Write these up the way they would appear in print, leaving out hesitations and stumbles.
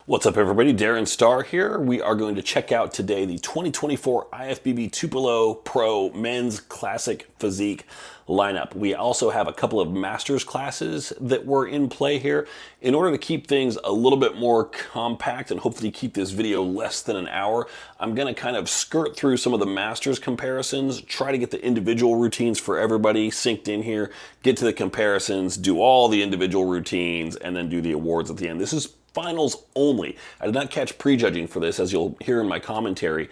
What's up, everybody? Darin Starr here. We are going to check out today the 2024 IFBB Tupelo Pro Men's Classic Physique lineup. We also have a couple of Masters classes that were in play here. In order to keep things a little bit more compact and hopefully keep this video less than an hour, I'm going to kind of skirt through some of the Masters comparisons, try to get the individual routines for everybody synced in here, get to the comparisons, do all the individual routines, and then do the awards at the end. This is finals only. I did not catch prejudging for this, as you'll hear in my commentary,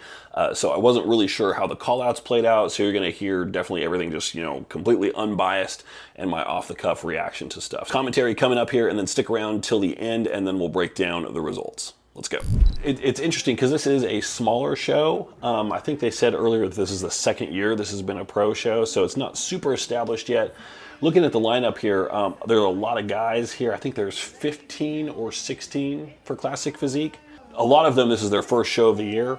so I wasn't really sure how the callouts played out, so you're going to hear definitely everything just, completely unbiased and my off-the-cuff reaction to stuff. Commentary coming up here, and then stick around till the end, and then we'll break down the results. Let's go. It's interesting because this is a smaller show. I think they said earlier that this is the second year this has been a pro show, so it's not super established yet. Looking at the lineup here, there are a lot of guys here. I think there's 15 or 16 for Classic Physique. A lot of them, this is their first show of the year.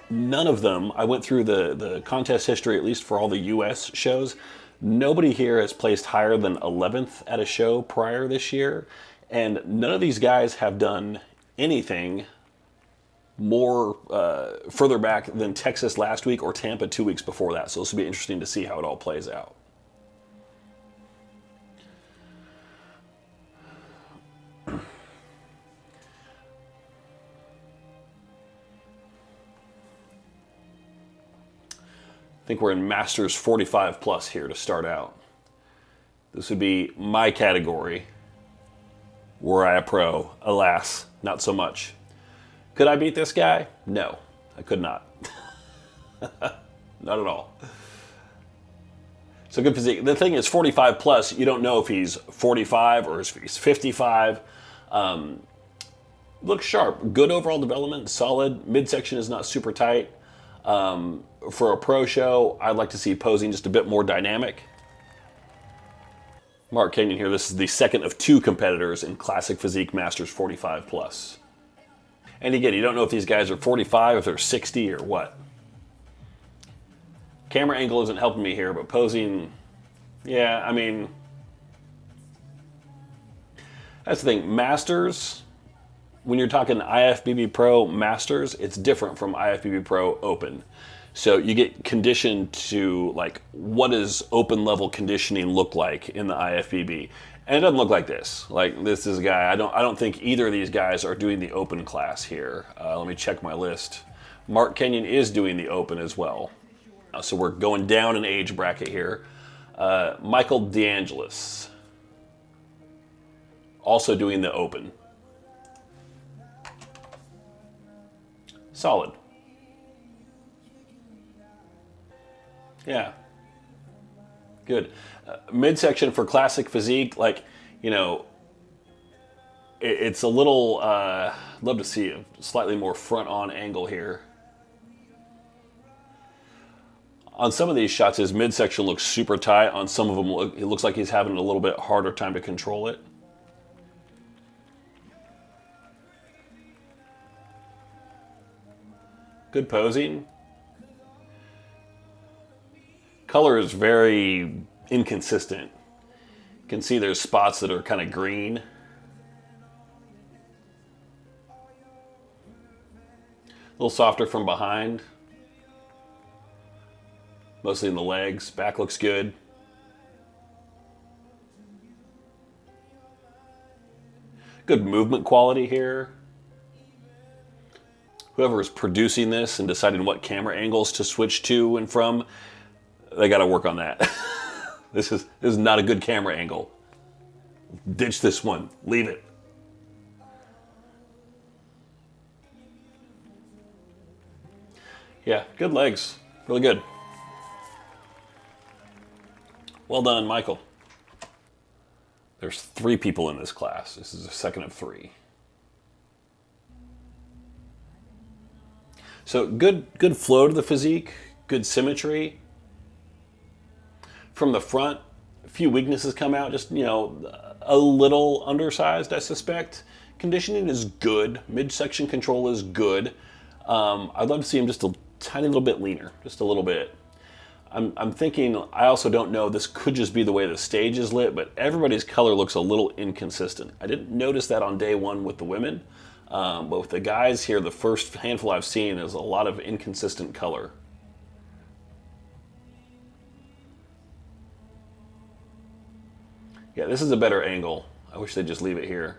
None of them, I went through the contest history, at least for all the US shows. Nobody here has placed higher than 11th at a show prior this year. And none of these guys have done anything more further back than Texas last week or Tampa 2 weeks before that. So this will be interesting to see how it all plays out. I think we're in Masters 45 plus here to start out. This would be my category. Were I a pro? Alas, not so much. Could I beat this guy? No, I could not. Not at all. So good physique. The thing is, 45 plus, you don't know if he's 45 or if he's 55. Looks sharp. Good overall development, solid. Midsection is not super tight. For a pro show, I'd like to see posing just a bit more dynamic. Mark Kenyon here. This is the second of two competitors in Classic Physique Masters 45 plus. And again, you don't know if these guys are 45, if they're 60 or what. Camera angle isn't helping me here, but posing, yeah, I mean, that's the thing. Masters, when you're talking IFBB Pro Masters, it's different from IFBB Pro Open. So you get conditioned to, like, what does open level conditioning look like in the IFBB? And it doesn't look like this. Like, this is a guy, I don't think either of these guys are doing the open class here. Let me check my list. Mark Kenyon is doing the open as well. So we're going down an age bracket here. Michael DeAngelis, also doing the open. Solid. Yeah. Good. Midsection for Classic Physique, like, it's a little, love to see a slightly more front-on angle here. On some of these shots, his midsection looks super tight. On some of them, it looks like he's having a little bit harder time to control it. Good posing. Color is very inconsistent. You can see there's spots that are kind of green. A little softer from behind. Mostly in the legs. Back looks good. Good movement quality here. Whoever is producing this and deciding what camera angles to switch to and from, they got to work on that. This is not a good camera angle. Ditch this one. Leave it. Yeah, good legs. Really good. Well done, Michael. There's 3 people in this class. This is the second of 3. So good flow to the physique, good symmetry. From the front, a few weaknesses come out, just, a little undersized, I suspect. Conditioning is good. Midsection control is good. I'd love to see him just a tiny little bit leaner, just a little bit. I'm thinking, I also don't know, this could just be the way the stage is lit, but everybody's color looks a little inconsistent. I didn't notice that on day one with the women. But with the guys here, the first handful I've seen is a lot of inconsistent color. Yeah, this is a better angle. I wish they'd just leave it here.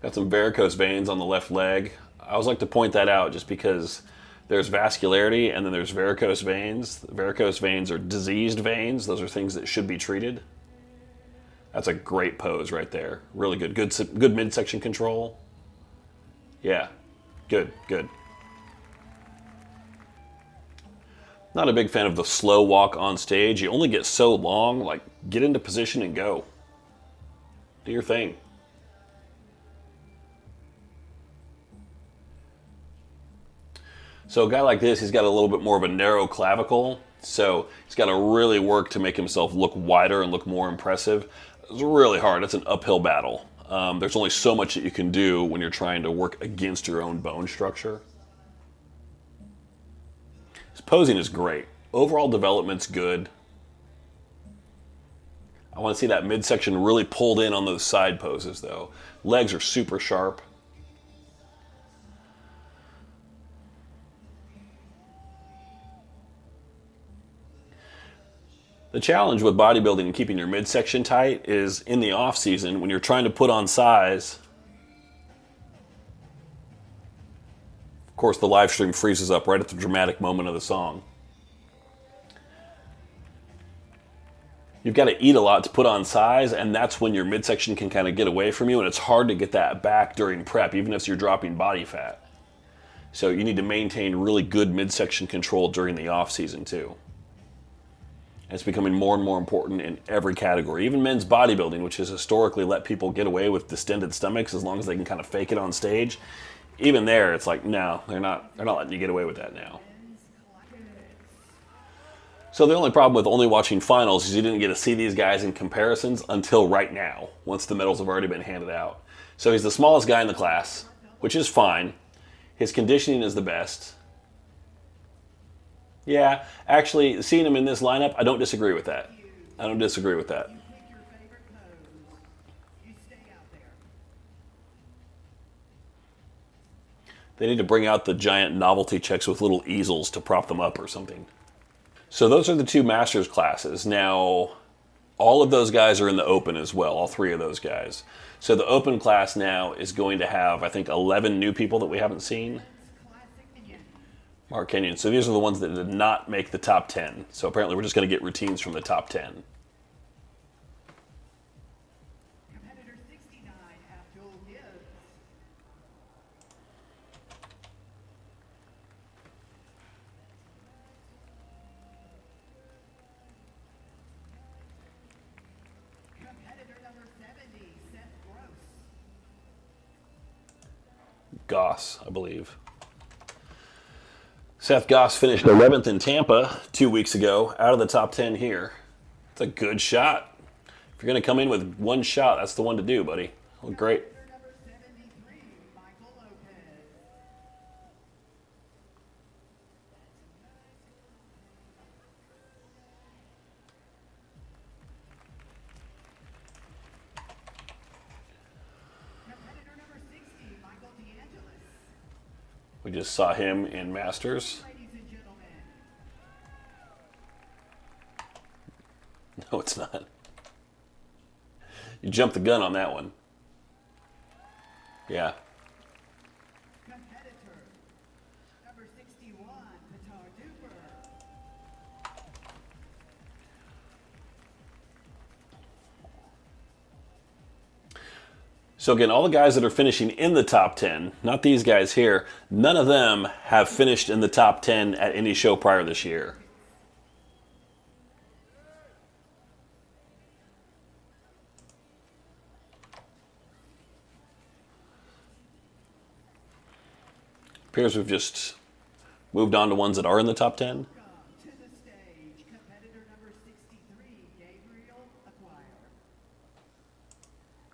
Got some varicose veins on the left leg. I always like to point that out just because there's vascularity and then there's varicose veins. Varicose veins are diseased veins. Those are things that should be treated. That's a great pose right there. Really good. Good midsection control. Yeah, good. Not a big fan of the slow walk on stage. You only get so long. Like, get into position and go. Do your thing. So a guy like this, he's got a little bit more of a narrow clavicle. So he's got to really work to make himself look wider and look more impressive. It's really hard. It's an uphill battle. There's only so much that you can do when you're trying to work against your own bone structure. His posing is great. Overall development's good. I want to see that midsection really pulled in on those side poses, though. Legs are super sharp. The challenge with bodybuilding and keeping your midsection tight is in the off season when you're trying to put on size. Of course, the live stream freezes up right at the dramatic moment of the song. You've got to eat a lot to put on size, and that's when your midsection can kind of get away from you, and it's hard to get that back during prep, even if you're dropping body fat. So you need to maintain really good midsection control during the off season too. And it's becoming more and more important in every category. Even men's bodybuilding, which has historically let people get away with distended stomachs as long as they can kind of fake it on stage. Even there, it's like, no, they're not letting you get away with that now. So the only problem with only watching finals is you didn't get to see these guys in comparisons until right now, once the medals have already been handed out. So he's the smallest guy in the class, which is fine. His conditioning is the best. Yeah, actually, seeing him in this lineup, I don't disagree with that. They need to bring out the giant novelty checks with little easels to prop them up or something. So those are the two masters classes. Now, all of those guys are in the open as well, all three of those guys. So the open class now is going to have, I think, 11 new people that we haven't seen. Mark Kenyon. So these are the ones that did not make the top 10. So apparently we're just going to get routines from the top 10. Competitor 69, Abdul Gibbs. Competitor number 70, Seth Gross. Goss, I believe. Seth Goss finished 11th in Tampa 2 weeks ago, out of the top 10 here. It's a good shot. If you're going to come in with one shot, that's the one to do, buddy. Well, great. We just saw him in Masters. No, it's not. You jumped the gun on that one. Yeah. Competitor number 61, Patar Duper. So again, all the guys that are finishing in the top 10, not these guys here, none of them have finished in the top 10 at any show prior this year. Appears we've just moved on to ones that are in the top 10.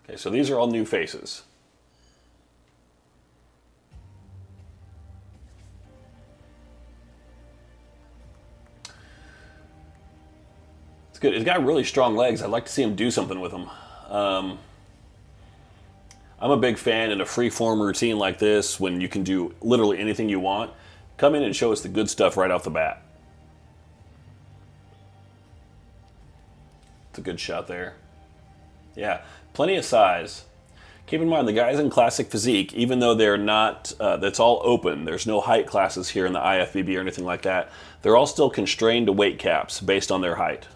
Okay, so these are all new faces. It's good. He's got really strong legs. I'd like to see him do something with them. I'm a big fan in a free-form routine like this, when you can do literally anything you want. Come in and show us the good stuff right off the bat. It's a good shot there. Yeah, plenty of size. Keep in mind, the guys in Classic Physique, even though they're not, that's all open, there's no height classes here in the IFBB or anything like that, they're all still constrained to weight caps based on their height.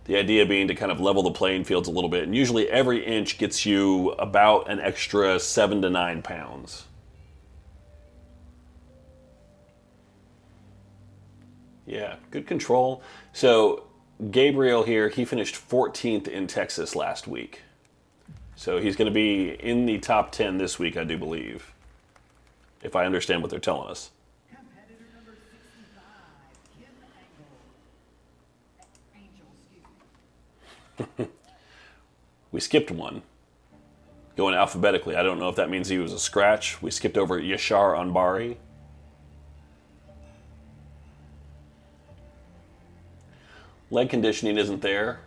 The idea being to kind of level the playing fields a little bit, and usually every inch gets you about an extra 7 to 9 pounds. Yeah, good control. So Gabriel here, he finished 14th in Texas last week. So he's going to be in the top 10 this week, I do believe, if I understand what they're telling us. We skipped one, going alphabetically. I don't know if that means he was a scratch. We skipped over Yashar Anbari. Leg conditioning isn't there,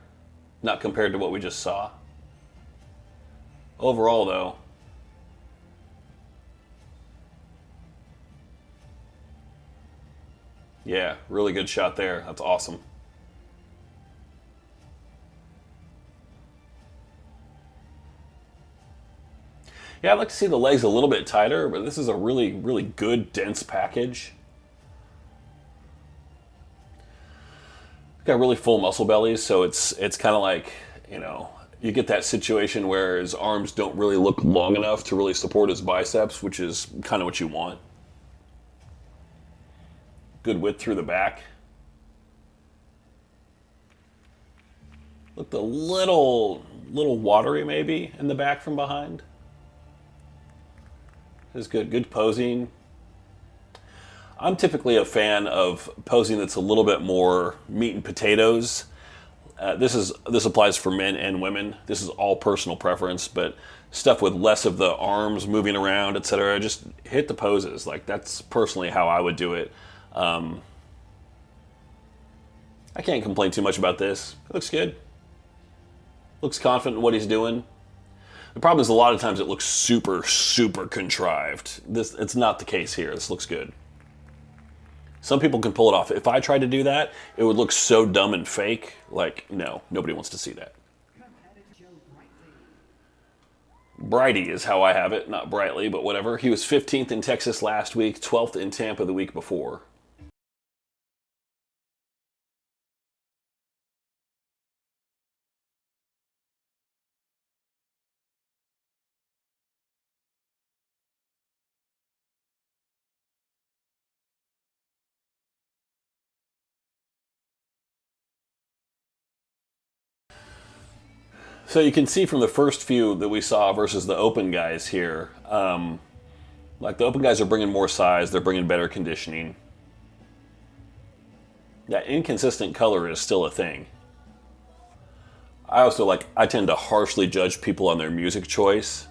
not compared to what we just saw. Overall, though, yeah, really good shot there. That's awesome. Yeah, I'd like to see the legs a little bit tighter, but this is a really, really good, dense package. Got really full muscle bellies, so it's kind of like, you know, you get that situation where his arms don't really look long enough to really support his biceps, which is kind of what you want. Good width through the back. Looked a little watery maybe in the back from behind. This is good posing. I'm typically a fan of posing that's a little bit more meat and potatoes. This applies for men and women. This is all personal preference, but stuff with less of the arms moving around, etc. Just hit the poses. Like, that's personally how I would do it. I can't complain too much about this. It looks good. Looks confident in what he's doing. The problem is a lot of times it looks super, super contrived. It's not the case here. This looks good. Some people can pull it off. If I tried to do that, it would look so dumb and fake. Like, no, nobody wants to see that. Brighty is how I have it, not Brightly, but whatever. He was 15th in Texas last week, 12th in Tampa the week before. So you can see from the first few that we saw versus the open guys here, like the open guys are bringing more size, they're bringing better conditioning. That inconsistent color is still a thing. I tend to harshly judge people on their music choice.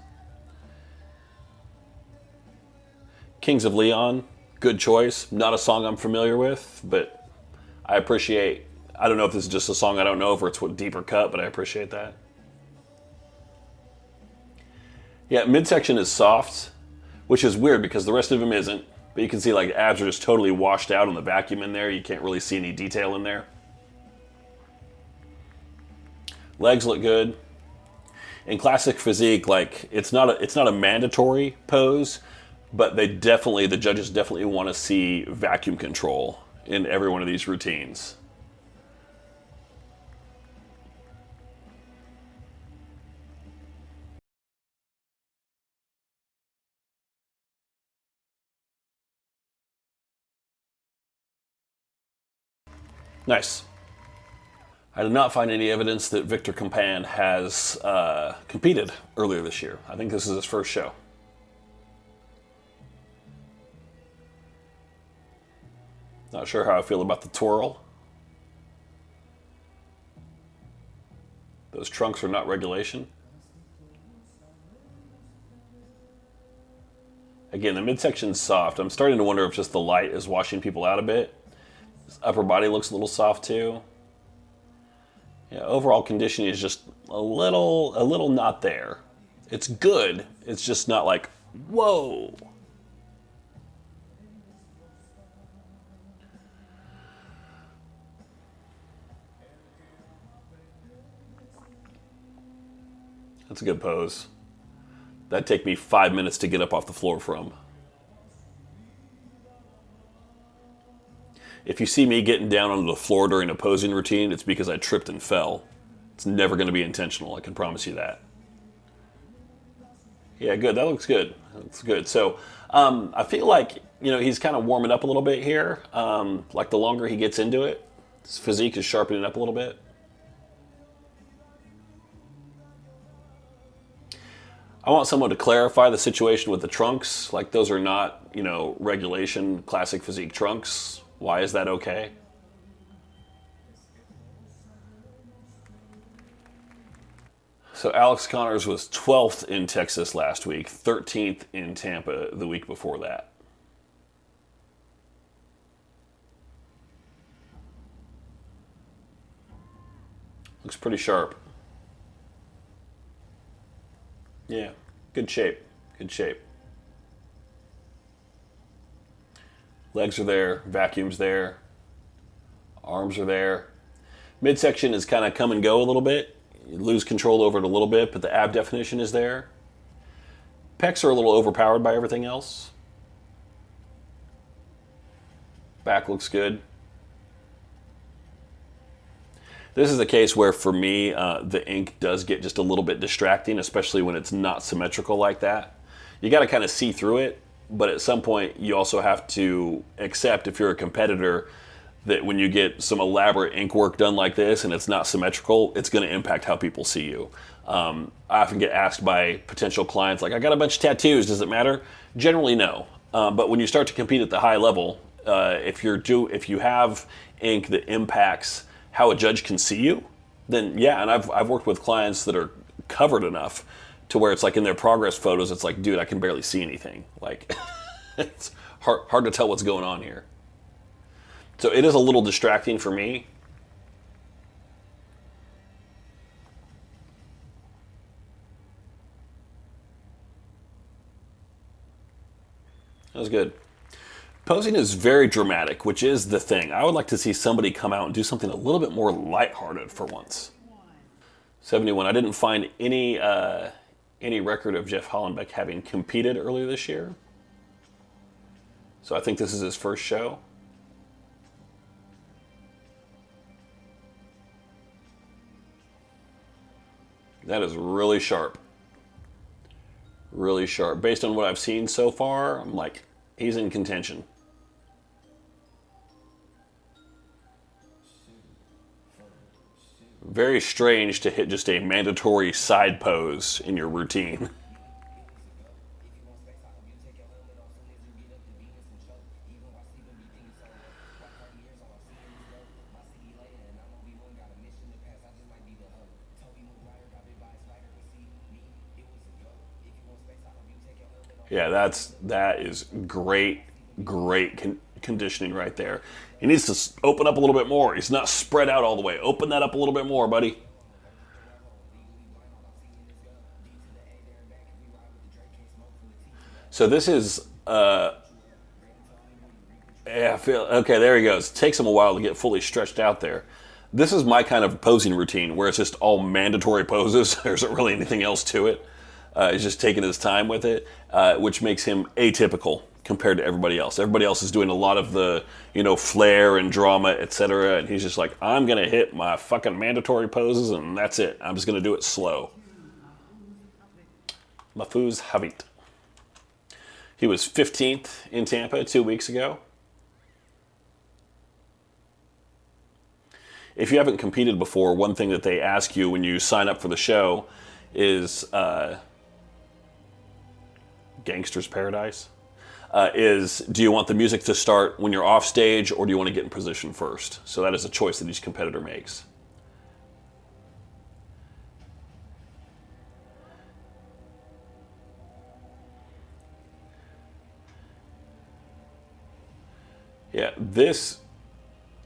Kings of Leon, good choice. Not a song I'm familiar with, but I appreciate, I don't know if this is just a song I don't know, or it's a deeper cut, but I appreciate that. Yeah, midsection is soft, which is weird because the rest of him isn't. But you can see like abs are just totally washed out on the vacuum in there. You can't really see any detail in there. Legs look good. In Classic Physique, like it's not a mandatory pose, but the judges definitely want to see vacuum control in every one of these routines. Nice. I did not find any evidence that Victor Campan has competed earlier this year. I think this is his first show. Not sure how I feel about the twirl. Those trunks are not regulation. Again, the midsection's soft. I'm starting to wonder if just the light is washing people out a bit. His upper body looks a little soft too. Yeah, overall conditioning is just a little not there. It's good. It's just not like, whoa. That's a good pose. That'd take me 5 minutes to get up off the floor from. If you see me getting down onto the floor during a posing routine, it's because I tripped and fell. It's never going to be intentional, I can promise you that. Yeah, good. That looks good. That looks good. So I feel like, he's kind of warming up a little bit here. Like the longer he gets into it, his physique is sharpening up a little bit. I want someone to clarify the situation with the trunks. Like those are not, regulation classic physique trunks. Why is that okay? So Alex Connors was 12th in Texas last week, 13th in Tampa the week before that. Looks pretty sharp. Yeah, good shape. Good shape. Legs are there, vacuum's there, arms are there. Midsection is kind of come and go a little bit. You lose control over it a little bit, but the ab definition is there. Pecs are a little overpowered by everything else. Back looks good. This is the case where, for me, the ink does get just a little bit distracting, especially when it's not symmetrical like that. You got to kind of see through it, but at some point, you also have to accept, if you're a competitor, that when you get some elaborate ink work done like this and it's not symmetrical, it's going to impact how people see you. I often get asked by potential clients, like, I got a bunch of tattoos, does it matter? Generally, no. But when you start to compete at the high level, if you have ink that impacts how a judge can see you, then yeah. And I've worked with clients that are covered enough to where it's like in their progress photos, it's like, dude, I can barely see anything. Like, it's hard to tell what's going on here. So it is a little distracting for me. That was good. Posing is very dramatic, which is the thing. I would like to see somebody come out and do something a little bit more lighthearted for once. 71. I didn't find any record of Jeff Hollenbeck having competed earlier this year. So I think this is his first show. That is really sharp. Really sharp. Based on what I've seen so far, I'm like, he's in contention. Very strange to hit just a mandatory side pose in your routine. Yeah, that is great, great conditioning right there. He needs to open up a little bit more. He's not spread out all the way. Open that up a little bit more, buddy. So this is, yeah, I feel, okay, there he goes. Takes him a while to get fully stretched out there. This is my kind of posing routine where it's just all mandatory poses. There isn't really anything else to it. He's just taking his time with it, which makes him atypical compared to everybody else. Everybody else is doing a lot of the, flair and drama, etc. And he's just like, I'm going to hit my fucking mandatory poses and that's it. I'm just going to do it slow. Mahfouz Habit. He was 15th in Tampa 2 weeks ago. If you haven't competed before, one thing that they ask you when you sign up for the show is Gangster's Paradise. Is do you want the music to start when you're off stage or do you want to get in position first? So that is a choice that each competitor makes. Yeah, this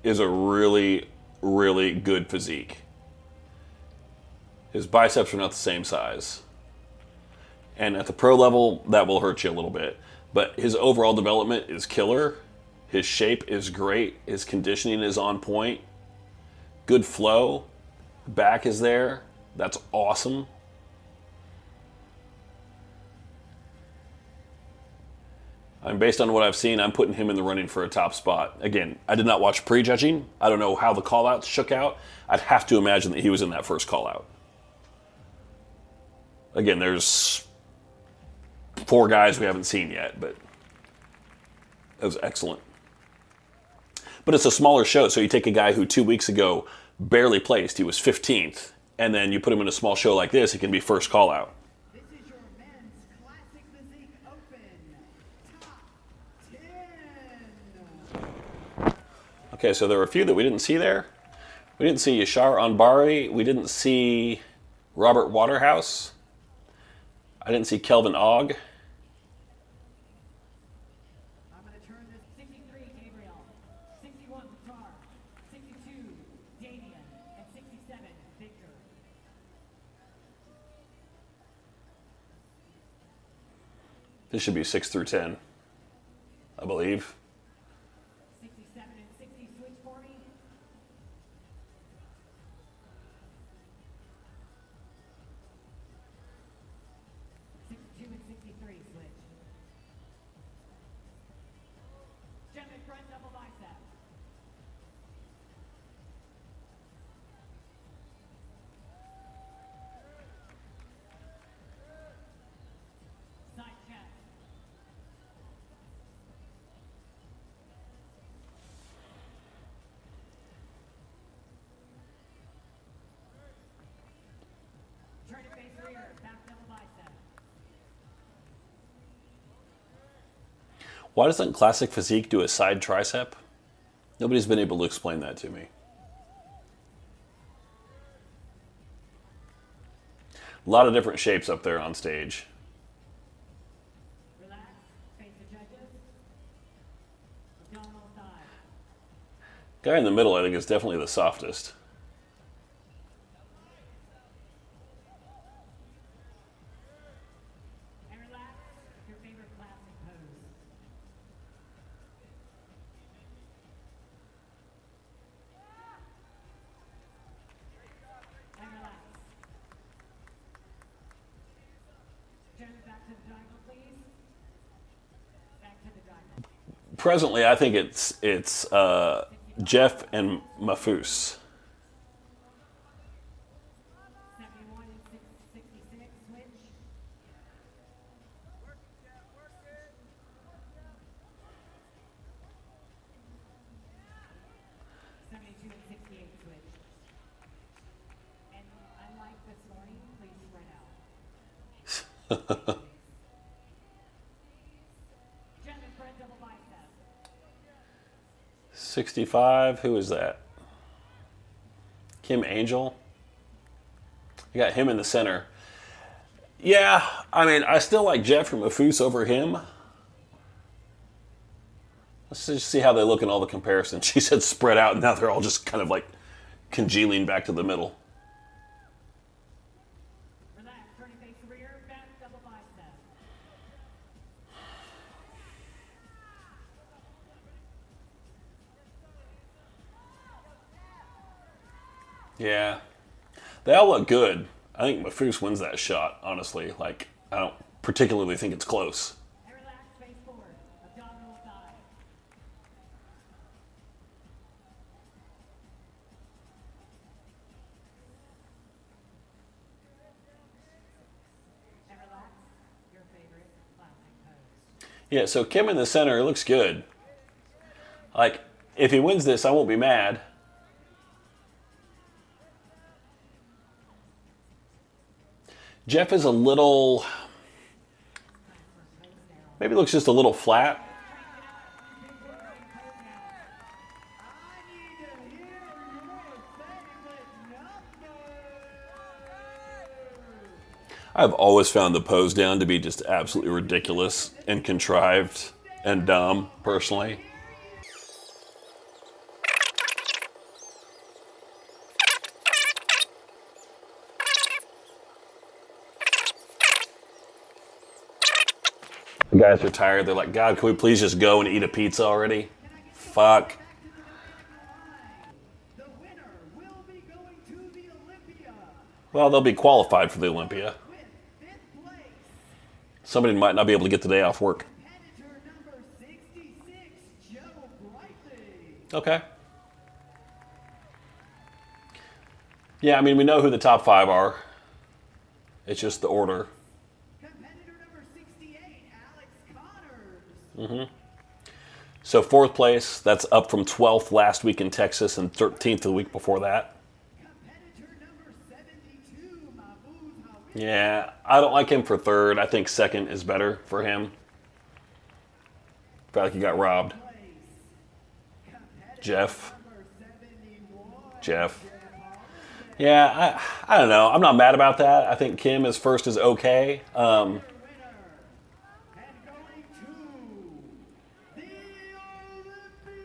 is a really, really good physique. His biceps are not the same size. And at the pro level, that will hurt you a little bit. But his overall development is killer. His shape is great. His conditioning is on point. Good flow. Back is there. That's awesome. Based on what I've seen, I'm putting him in the running for a top spot. Again, I did not watch prejudging. I don't know how the call-outs shook out. I'd have to imagine that he was in that first call-out. Again, there's 4 guys we haven't seen yet, but it was excellent. But it's a smaller show, so you take a guy who 2 weeks ago barely placed, he was 15th, and then you put him in a small show like this, he can be first call-out. This is your men's classic physique open. Top 10. Okay, so there were a few that we didn't see there. We didn't see Yashar Anbari. We didn't see Robert Waterhouse. I didn't see Kelvin Ogg. I'm going to turn this 63 Gabriel, 61 Qatar, 62 Darin, and 67 Victor. This should be 6 through 10, I believe. 67 and 60 switch for me. 62 and 63 switch. Gentlemen, front double bicep. Side chest. Turn to face rear, back double bicep. Why doesn't Classic Physique do a side tricep? Nobody's been able to explain that to me. A lot of different shapes up there on stage. Relax, face the judges. Abdominal thigh. Guy in the middle, I think, is definitely the softest. And relax, your favorite classic pose. And relax. Turn it back to the diagonal, please. Back to the diagonal. Presently, I think it's Jeff and Mafus. 71 and 66, switch. (72 and 68 switch. And unlike this morning, please spread out. Gentlemen, front double bicep. 65, who is that? Kim Angel. You got him in the center. Yeah, I mean, I still like Jeff from Mafus over him. Let's just see how they look in all the comparisons. She said spread out, and now they're all just kind of like congealing back to the middle. Relax, turning face rear, back double bicep. Yeah. They all look good. I think Mafus wins that shot, honestly. Like, I don't particularly think it's close. And relax, face forward, abdominal thigh. And relax, your favorite classic pose. Yeah, so Kim in the center looks good. Like, if he wins this, I won't be mad. Jeff is a little, maybe looks just a little flat. I've always found the pose down to be just absolutely ridiculous and contrived and dumb, personally. The guys are tired. They're like, God, can we please just go and eat a pizza already? Fuck. The winner will be going to the Olympia Well, they'll be qualified for the Olympia. with fifth place, Somebody might not be able to get the day off work. competitor number 66, Joe Brightly. Okay. Yeah, I mean, we know who the top 5 are. It's just the order. Competitor number 68, Alex Connors. So 4th place, that's up from 12th last week in Texas and 13th the week before that. Competitor number 72, Mahmoud Hawid. Yeah, I don't like him for 3rd. I think 2nd is better for him. Felt like he got robbed. Jeff. Number 71, Jeff. Yeah, I don't know. I'm not mad about that. I think Kim is 1st is okay. winner. And going to the Olympia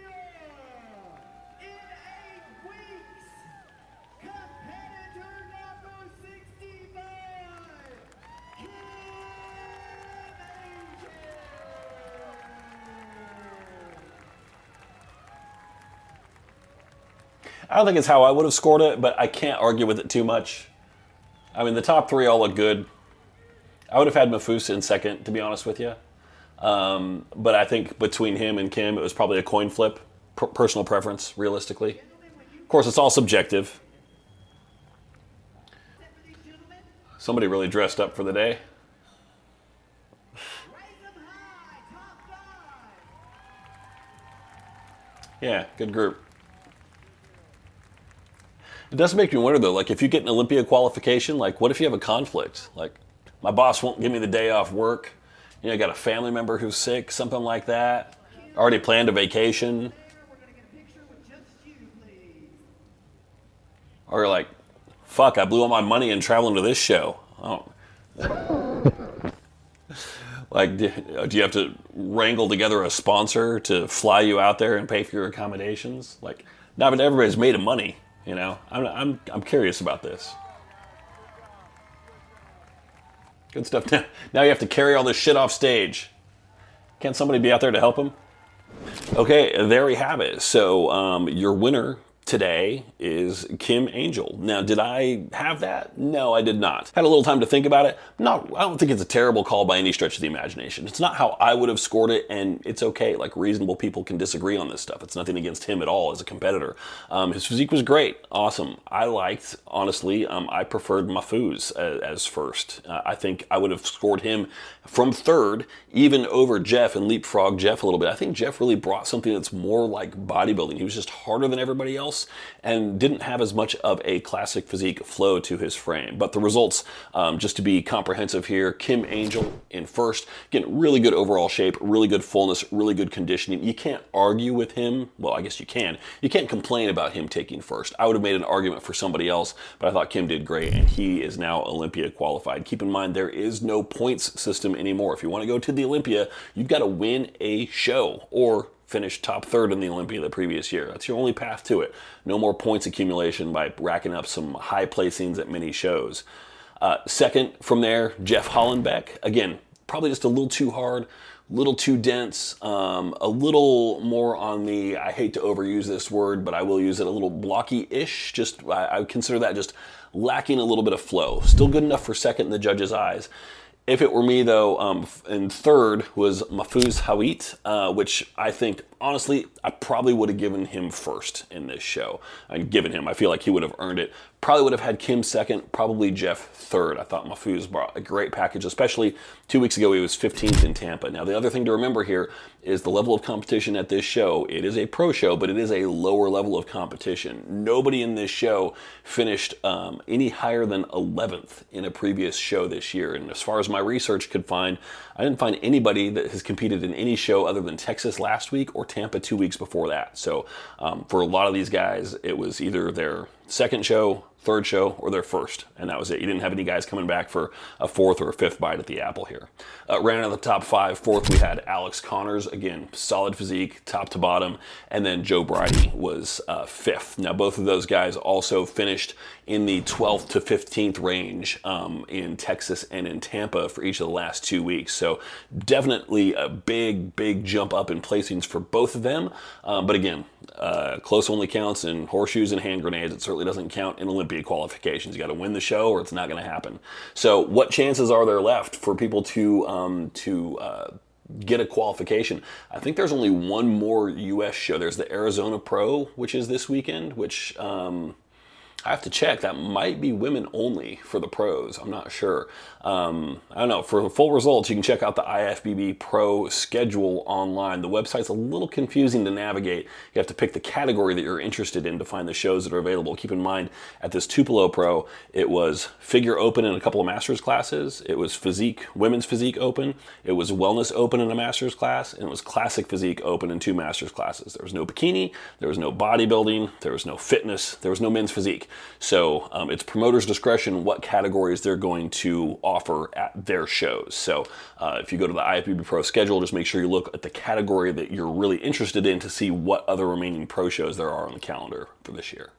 in 8 weeks, competitor number 65, Kim Angel. I don't think it's how I would have scored it, but I can't argue with it too much. I mean, the top 3 all look good. I would have had Mafusa in 2nd, to be honest with you. But I think between him and Kim, it was probably a coin flip. Personal preference, realistically. Of course, it's all subjective. Somebody really dressed up for the day. Raise 'em high, top 5. Yeah, good group. It does make me wonder, though, like, if you get an Olympia qualification, like, what if you have a conflict? Like, my boss won't give me the day off work. You know, I got a family member who's sick, something like that. Already planned a vacation. We're going to get a picture with just you, please. Or you're like, fuck, I blew all my money in traveling to this show. Oh. Like, do you have to wrangle together a sponsor to fly you out there and pay for your accommodations? Like, not but everybody's made of money, you know? I'm curious about this. Good stuff. Now you have to carry all this shit off stage. Can't somebody be out there to help him? Okay, there we have it. So your winner today is Kim Angel. Now, did I have that? No, I did not. Had a little time to think about it. I don't think it's a terrible call by any stretch of the imagination. It's not how I would have scored it, and it's okay. Like, reasonable people can disagree on this stuff. It's nothing against him at all as a competitor. His physique was great. Awesome. I liked, honestly, I preferred Mahfouz as 1st. I think I would have scored him from 3rd, even over Jeff, and leapfrog Jeff a little bit. I think Jeff really brought something that's more like bodybuilding. He was just harder than everybody else and didn't have as much of a classic physique flow to his frame. But the results, just to be comprehensive here, Kim Angel in 1st. Again, really good overall shape, really good fullness, really good conditioning. You can't argue with him. Well, I guess you can. You can't complain about him taking 1st. I would have made an argument for somebody else, but I thought Kim did great, and he is now Olympia qualified. Keep in mind, there is no points system anymore. If you want to go to the Olympia, you've got to win a show or finish top 3rd in the Olympia the previous year. That's your only path to it. No more points accumulation by racking up some high placings at many shows. 2nd from there, Jeff Hollenbeck. Again, probably just a little too hard, a little too dense, a little more on the, I hate to overuse this word, but I will use it, a little blocky-ish. Just, I would consider that just lacking a little bit of flow. Still good enough for 2nd in the judges' eyes. If it were me, though, in 3rd was Mahfouz Hawit, which I think, honestly, I probably would have given him 1st in this show. I feel like he would have earned it. Probably would have had Kim 2nd, probably Jeff 3rd. I thought Mahfouz brought a great package, especially 2 weeks ago he was 15th in Tampa. Now, the other thing to remember here is the level of competition at this show. It is a pro show, but it is a lower level of competition. Nobody in this show finished any higher than 11th in a previous show this year. And as far as my research could find, I didn't find anybody that has competed in any show other than Texas last week or Tampa 2 weeks before that. So for a lot of these guys, it was either their 2nd show, third show, or their first, and that was it. You didn't have any guys coming back for a fourth or a fifth bite at the apple here. Ran out of the top 5. Fourth, we had Alex Connors, again, solid physique, top to bottom, and then Joe Bridie was 5th. Now, both of those guys also finished in the 12th to 15th range in Texas and in Tampa for each of the last 2 weeks. So definitely a big jump up in placings for both of them. But again, close only counts in horseshoes and hand grenades. It certainly doesn't count in Olympia qualifications. You got to win the show or it's not going to happen. So what chances are there left for people to get a qualification? I think there's only one more U.S. show. There's the Arizona Pro, which is this weekend, which I have to check. That might be women only for the pros. I'm not sure. I don't know. For full results, you can check out the IFBB Pro schedule online. The website's a little confusing to navigate. You have to pick the category that you're interested in to find the shows that are available. Keep in mind, at this Tupelo Pro, it was Figure Open in a couple of master's classes. It was Physique, Women's Physique Open. It was Wellness Open in a master's class. And it was Classic Physique Open in 2 master's classes. There was no bikini. There was no bodybuilding. There was no fitness. There was no men's physique. So it's promoter's discretion what categories they're going to offer at their shows. So if you go to the IFBB Pro schedule, just make sure you look at the category that you're really interested in to see what other remaining pro shows there are on the calendar for this year.